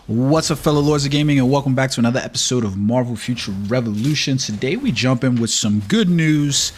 What's up, fellow lords of gaming, and welcome back to another episode of Marvel Future Revolution. Today we jump in with some good news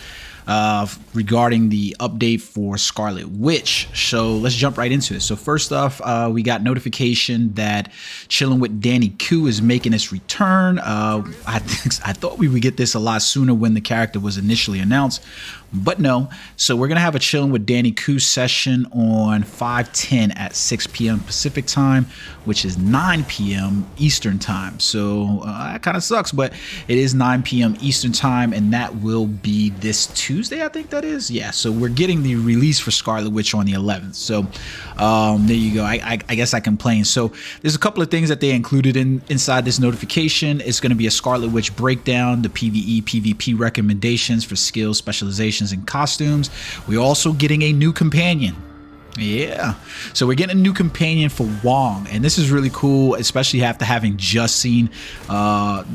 regarding the update for Scarlet Witch. So let's jump right into it. So first off, we got notification that Chilling with Danny Q is making its return. I thought we would get this a lot sooner when the character was initially announced, but no. So we're gonna have a Chilling with Danny Q session on 5/10 at 6 p.m. Pacific time, which is 9 p.m. Eastern time. So that kind of sucks, but it is 9 p.m. Eastern time, and that will be this Tuesday, I think that is. Yeah, so we're getting the release for Scarlet Witch on the 11th. So there you go. I guess I complain. So there's a couple of things that they included inside this notification. It's going to be a Scarlet Witch breakdown, the PvE, PvP recommendations for skills, specializations, and costumes. We're also getting a new companion. Yeah, so we're getting a new companion for Wong, and this is really cool, especially after having just seen the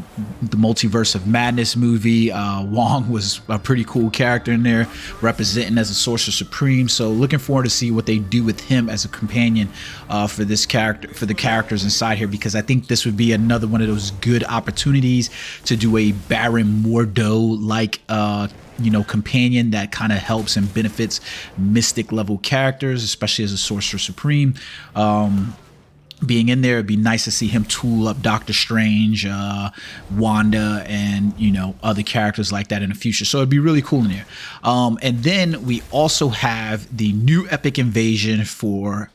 Multiverse of Madness movie. Wong was a pretty cool character in there, representing as a Sorcerer Supreme. So looking forward to see what they do with him as a companion for this character, for the characters inside here, because I think this would be another one of those good opportunities to do a Baron Mordo like companion that kind of helps and benefits mystic level characters, especially as a Sorcerer Supreme. Being in there, it'd be nice to see him tool up Doctor Strange, Wanda, and other characters like that in the future. So it'd be really cool in there. And then we also have the new epic invasion for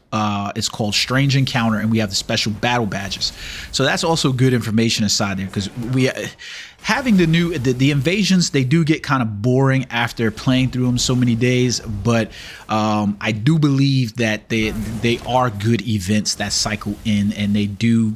it's called Strange Encounter, and we have the special battle badges. So that's also good information inside there, because we having the invasions, they do get kind of boring after playing through them so many days, but I do believe that they are good events that cycle in, and they do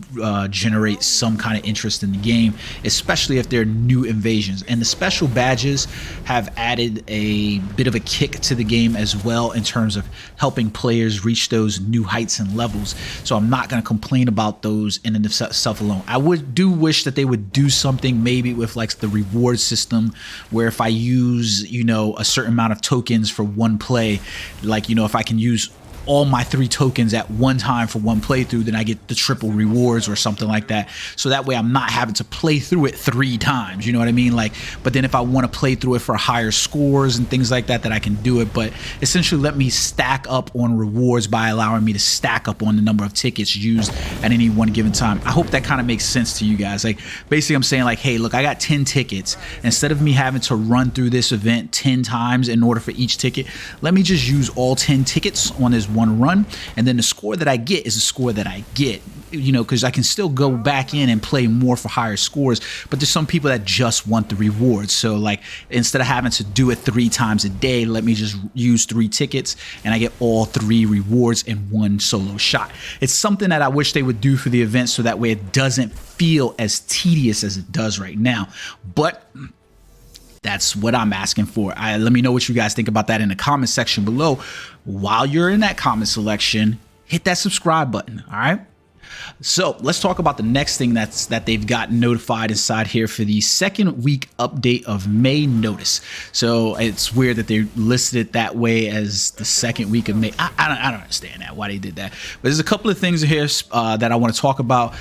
generate some kind of interest in the game, especially if they're new invasions. And the special badges have added a bit of a kick to the game as well, in terms of helping players reach those new heights and levels. So I'm not going to complain about those in and of itself alone. I do wish that they would do something maybe with like the reward system, where if I use a certain amount of tokens for one play, like if I can use all my 3 tokens at one time for one playthrough, then I get the triple rewards or something like that. So that way I'm not having to play through it 3 times, you know what I mean? But then if I want to play through it for higher scores and things like that, I can do it. But essentially let me stack up on rewards by allowing me to stack up on the number of tickets used at any one given time. I hope that kind of makes sense to you guys. Like, basically I'm saying like, hey, look, I got 10 tickets. Instead of me having to run through this event 10 times in order for each ticket, let me just use all 10 tickets on this one run, and then the score that I get is the score that I get, because I can still go back in and play more for higher scores. But there's some people that just want the rewards. So like, instead of having to do it 3 times a day, let me just use 3 tickets and I get all 3 rewards in one solo shot. It's something that I wish they would do for the event, so that way it doesn't feel as tedious as it does right now. But that's what I'm asking for. Let me know what you guys think about that in the comment section below. While you're in that comment selection, hit that subscribe button, all right? So let's talk about the next thing that they've gotten notified inside here for the 2nd week update of May notice. So it's weird that they listed it that way as the 2nd week of May. I don't understand that, why they did that. But there's a couple of things here that I want to talk about.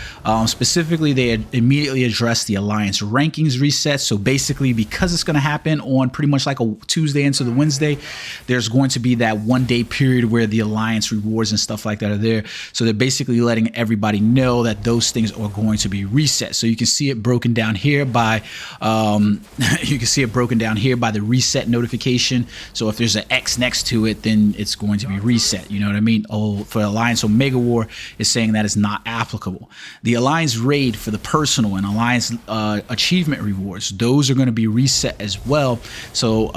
Specifically, they immediately addressed the Alliance rankings reset. So basically, because it's going to happen on pretty much like a Tuesday into the Wednesday, there's going to be that 1-day period where the Alliance rewards and stuff like that are there. So they're basically letting everybody know that those things are going to be reset. So you can see it broken down here by the reset notification. So if there's an X next to it, then it's going to be reset. You know what I mean? For Alliance Omega War is saying that is not applicable. The Alliance raid for the personal and Alliance achievement rewards, those are going to be reset as well. So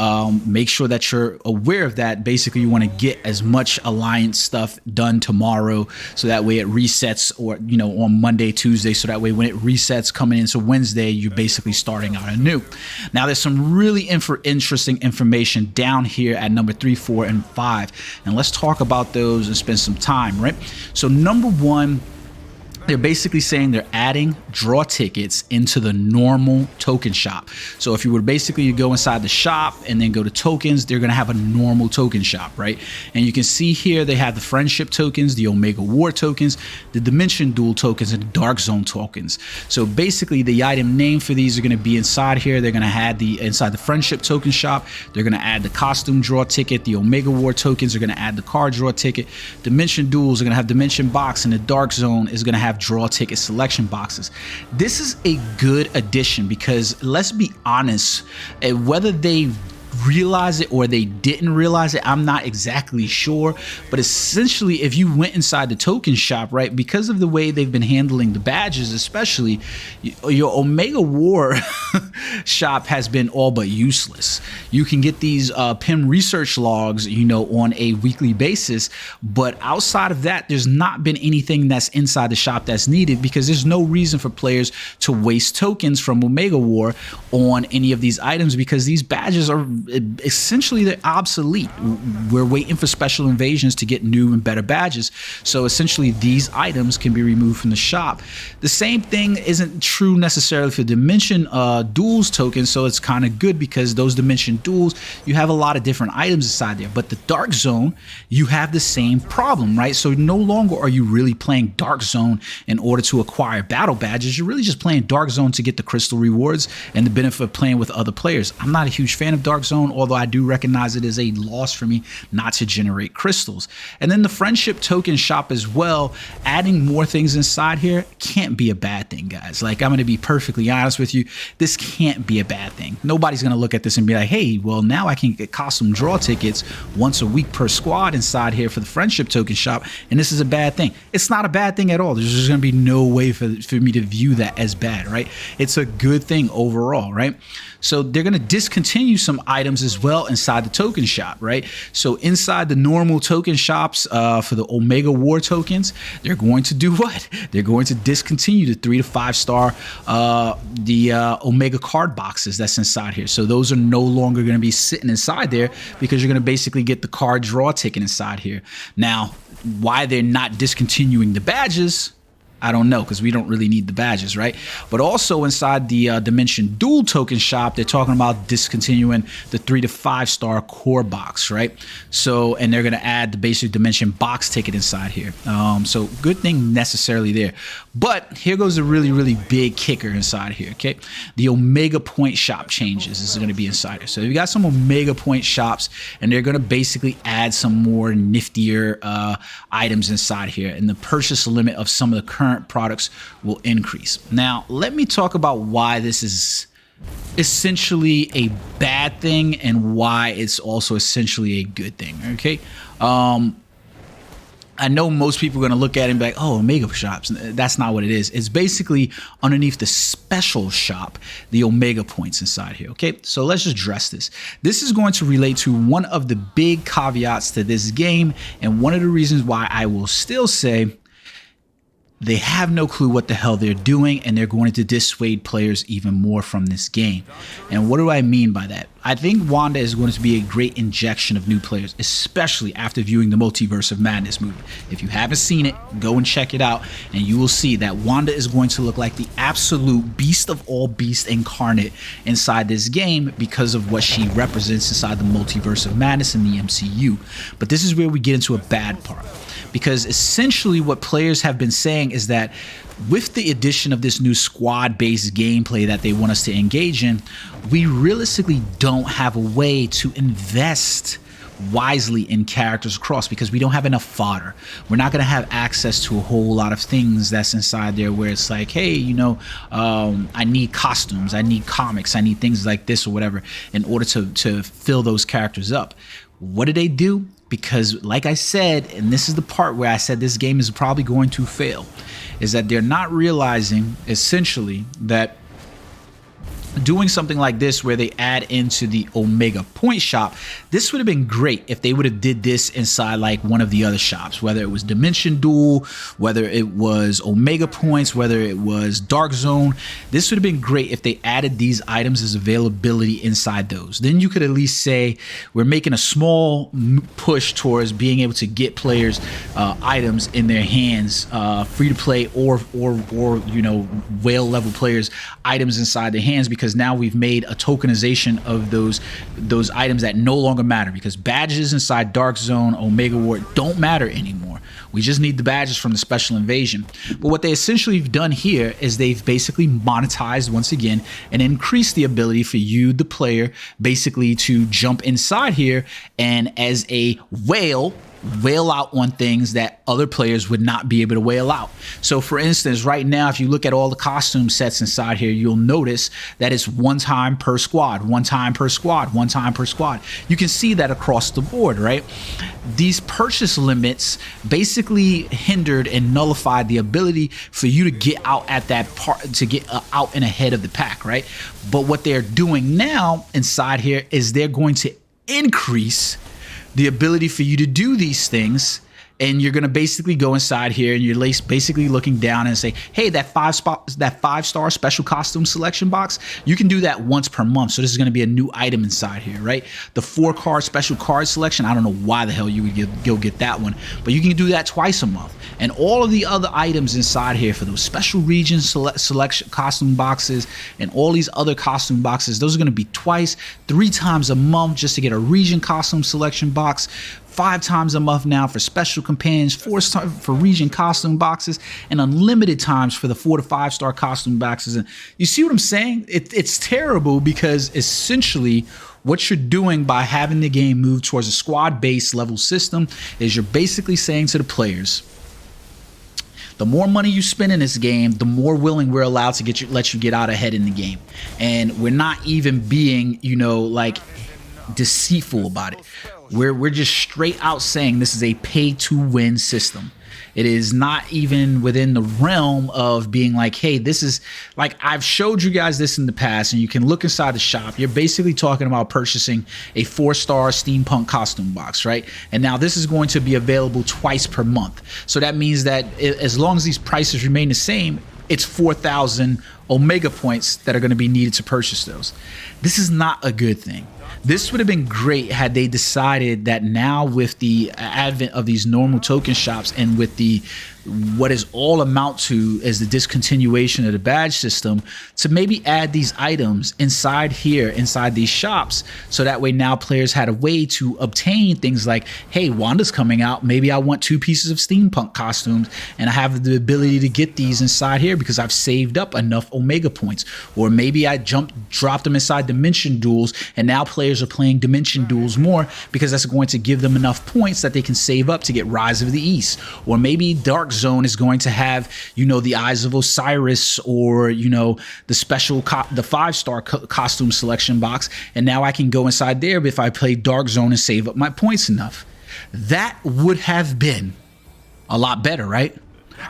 make sure that you're aware of that. Basically, you want to get as much Alliance stuff done tomorrow, so that way it resets, or on Monday, Tuesday, so that way when it resets coming into Wednesday, you're basically starting out anew. Now there's some really interesting information down here at number 3, 4, and 5, and let's talk about those and spend some time, right? So number 1, they're basically saying they're adding draw tickets into the normal token shop. So if you were basically you go inside the shop and then go to tokens, they're going to have a normal token shop, right? And you can see here they have the friendship tokens, the Omega War tokens, the Dimension Duel tokens, and the Dark Zone tokens. So basically the item name for these are going to be inside here. They're going to add inside the friendship token shop, they're going to add the costume draw ticket, the Omega War tokens are going to add the card draw ticket, Dimension Duels are going to have Dimension Box, and the Dark Zone is going to have draw ticket selection boxes. This is a good addition because let's be honest, whether they realize it or they didn't realize it, I'm not exactly sure, but essentially if you went inside the token shop, right, because of the way they've been handling the badges, especially your Omega War shop has been all but useless. You can get these PIM research logs, you know, on a weekly basis, but outside of that, there's not been anything that's inside the shop that's needed because there's no reason for players to waste tokens from Omega War on any of these items because these badges are essentially they're obsolete. We're waiting for special invasions to get new and better badges. So essentially these items can be removed from the shop. The same thing isn't true necessarily for Dimension Duels tokens. So it's kind of good because those Dimension Duels, you have a lot of different items inside there. But the Dark Zone, you have the same problem, right? So no longer are you really playing Dark Zone in order to acquire battle badges. You're really just playing Dark Zone to get the crystal rewards and the benefit of playing with other players. I'm not a huge fan of Dark Zone, although I do recognize it is a loss for me not to generate crystals. And then the friendship token shop as well, adding more things inside here can't be a bad thing, guys. Like, I'm going to be perfectly honest with you, this can't be a bad thing. Nobody's going to look at this and be like, hey, well, now I can get costume draw tickets once a week per squad inside here for the friendship token shop, and this is a bad thing. It's not a bad thing at all. There's just going to be no way for me to view that as bad, right? It's a good thing overall, right? So they're going to discontinue some items as well inside the token shop, right? So inside the normal token shops for the Omega War tokens, they're going to do what? They're going to discontinue the 3 to 5 star Omega card boxes that's inside here. So those are no longer going to be sitting inside there because you're going to basically get the card draw ticket inside here. Now, why they're not discontinuing the badges, I don't know, because we don't really need the badges, right? But also inside the Dimension Duel token shop, they're talking about discontinuing the 3 to 5 star core box, right? So, and they're going to add the basic Dimension box ticket inside here. So good thing necessarily there. But here goes a really, really big kicker inside here, okay? The Omega Point shop changes is going to be inside here. So you got some Omega Point shops, and they're going to basically add some more niftier items inside here. And the purchase limit of some of the current products will increase. Now, let me talk about why this is essentially a bad thing and why it's also essentially a good thing, okay? I know most people are going to look at it and be like, oh, Omega shops. That's not what it is. It's basically underneath the special shop, the Omega points inside here. Okay, so let's just address this. This is going to relate to one of the big caveats to this game, and one of the reasons why I will still say they have no clue what the hell they're doing, and they're going to dissuade players even more from this game. And what do I mean by that? I think Wanda is going to be a great injection of new players, especially after viewing the Multiverse of Madness movie. If you haven't seen it, go and check it out, and you will see that Wanda is going to look like the absolute beast of all beasts incarnate inside this game because of what she represents inside the Multiverse of Madness in the MCU. But this is where we get into a bad part. Because essentially what players have been saying is that with the addition of this new squad-based gameplay that they want us to engage in, we realistically don't have a way to invest wisely in characters across because we don't have enough fodder. We're not going to have access to a whole lot of things that's inside there where it's like, hey, you know, I need costumes, I need comics, I need things like this or whatever in order to fill those characters up. What do they do? Because like I said, and this is the part where I said this game is probably going to fail, is that they're not realizing essentially that doing something like this where they add into the Omega point shop, this would have been great if they would have did this inside like one of the other shops, whether it was Dimension Duel, whether it was Omega points, whether it was Dark Zone. This would have been great if they added these items as availability inside those. Then you could at least say we're making a small push towards being able to get players items in their hands, free to play or you know, whale level players items inside their hands, because now we've made a tokenization of those items that no longer matter, because badges inside Dark Zone, Omega War don't matter anymore. We just need the badges from the Special Invasion. But what they essentially have done here is they've basically monetized once again and increased the ability for you, the player, basically to jump inside here and as a whale out on things that other players would not be able to whale out. So for instance, right now, if you look at all the costume sets inside here, you'll notice that it's one time per squad, one time per squad, one time per squad. You can see that across the board, right? These purchase limits basically hindered and nullified the ability for you to get out at that part, to get out and ahead of the pack, right? But what they're doing now inside here is they're going to increase the ability for you to do these things, and you're going to basically go inside here and you're basically looking down and say, hey, that 5-star special costume selection box, you can do that once per month. So this is going to be a new item inside here, right? The 4-card special card selection, I don't know why the hell you would go get that one, but you can do that twice a month. And all of the other items inside here for those special region selection costume boxes and all these other costume boxes, those are going to be twice, 3 times a month just to get a region costume selection box, 5 times a month now for special companions, 4 for region costume boxes, and unlimited times for the 4 to 5-star costume boxes. And you see what I'm saying? It's terrible, because essentially what you're doing by having the game move towards a squad-based level system is you're basically saying to the players, the more money you spend in this game, the more willing we're allowed to let you get out ahead in the game. And we're not even being, you know, like deceitful about it. We're just straight out saying this is a pay to win system. It is not even within the realm of being like, hey, this is like, I've showed you guys this in the past, and you can look inside the shop. You're basically talking about purchasing a 4-star steampunk costume box, right? And now this is going to be available twice per month. So that means that as long as these prices remain the same, it's 4,000 Omega points that are going to be needed to purchase those. This is not a good thing. This would have been great had they decided that now, with the advent of these normal token shops and with the what is all amount to as the discontinuation of the badge system, to maybe add these items inside here, inside these shops, so that way now players had a way to obtain things like, hey, Wanda's coming out, maybe I want 2 pieces of steampunk costumes, and I have the ability to get these inside here because I've saved up enough Omega points. Or maybe I dropped them inside Dimension Duels, and now players are playing Dimension Duels more because that's going to give them enough points that they can save up to get Rise of the East. Or maybe Dark Zone is going to have, you know, the Eyes of Osiris, or, you know, the special the 5-star costume selection box, and now I can go inside there if I play Dark Zone and save up my points enough. That would have been a lot better, right?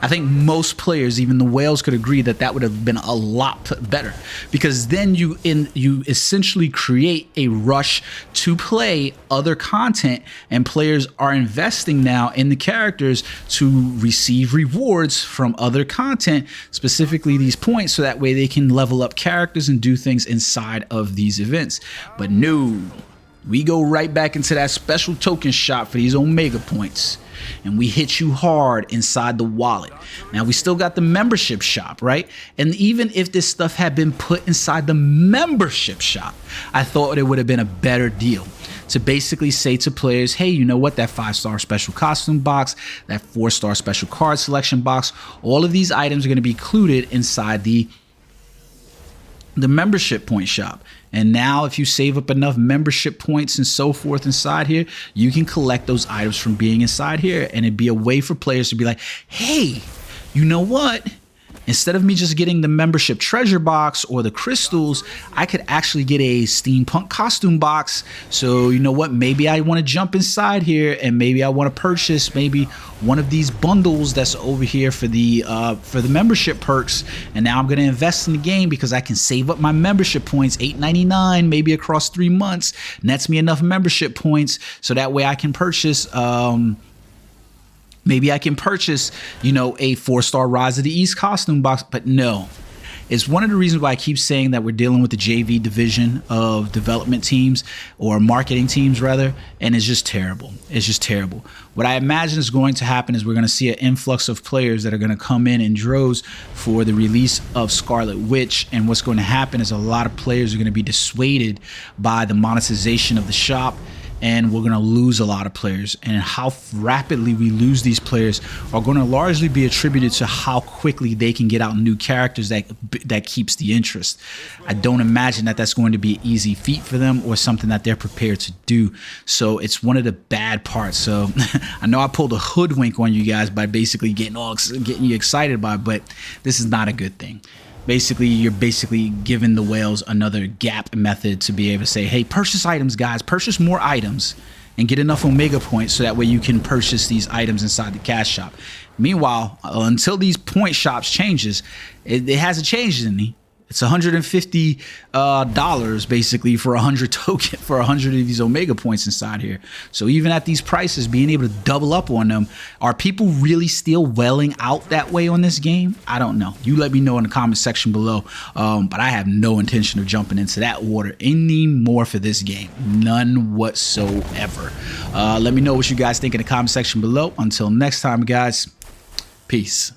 I think most players, even the whales, could agree that that would have been a lot better, because then you essentially create a rush to play other content, and players are investing now in the characters to receive rewards from other content, specifically these points, so that way they can level up characters and do things inside of these events. But no, we go right back into that special token shop for these Omega points, and we hit you hard inside the wallet. Now, we still got the membership shop, right? And even if this stuff had been put inside the membership shop, I thought it would have been a better deal to basically say to players, hey, you know what, that 5-star special costume box, that 4-star special card selection box, all of these items are going to be included inside the membership point shop. And now if you save up enough membership points and so forth inside here, you can collect those items from being inside here, and it'd be a way for players to be like, hey, you know what? instead of me just getting the membership treasure box or the crystals, I could actually get a steampunk costume box. So you know what, maybe I want to jump inside here and maybe I want to purchase maybe one of these bundles that's over here for the membership perks. And now I'm going to invest in the game because I can save up my membership points, $8.99 maybe across 3 months, nets me enough membership points so that way I can purchase maybe I can purchase, you know, a 4-star Rise of the East costume box. But no, it's one of the reasons why I keep saying that we're dealing with the JV division of development teams, or marketing teams rather, and it's just terrible. It's just terrible. What I imagine is going to happen is we're going to see an influx of players that are going to come in droves for the release of Scarlet Witch, and what's going to happen is a lot of players are going to be dissuaded by the monetization of the shop, and we're going to lose a lot of players. And how rapidly we lose these players are going to largely be attributed to how quickly they can get out new characters that keeps the interest. I don't imagine that that's going to be an easy feat for them or something that they're prepared to do. So it's one of the bad parts. So I know I pulled a hoodwink on you guys by basically getting you excited by it, but this is not a good thing. Basically, you're basically giving the whales another gap method to be able to say, hey, purchase items, guys, purchase more items and get enough Omega points so that way you can purchase these items inside the cash shop. Meanwhile, until these point shops changes, it hasn't changed any. It's $150 basically for 100 token for 100 of these Omega points inside here. So even at these prices, being able to double up on them, are people really still welling out that way on this game? I don't know. You let me know in the comment section below. But I have no intention of jumping into that water anymore for this game. None whatsoever. Let me know what you guys think in the comment section below. Until next time, guys. Peace.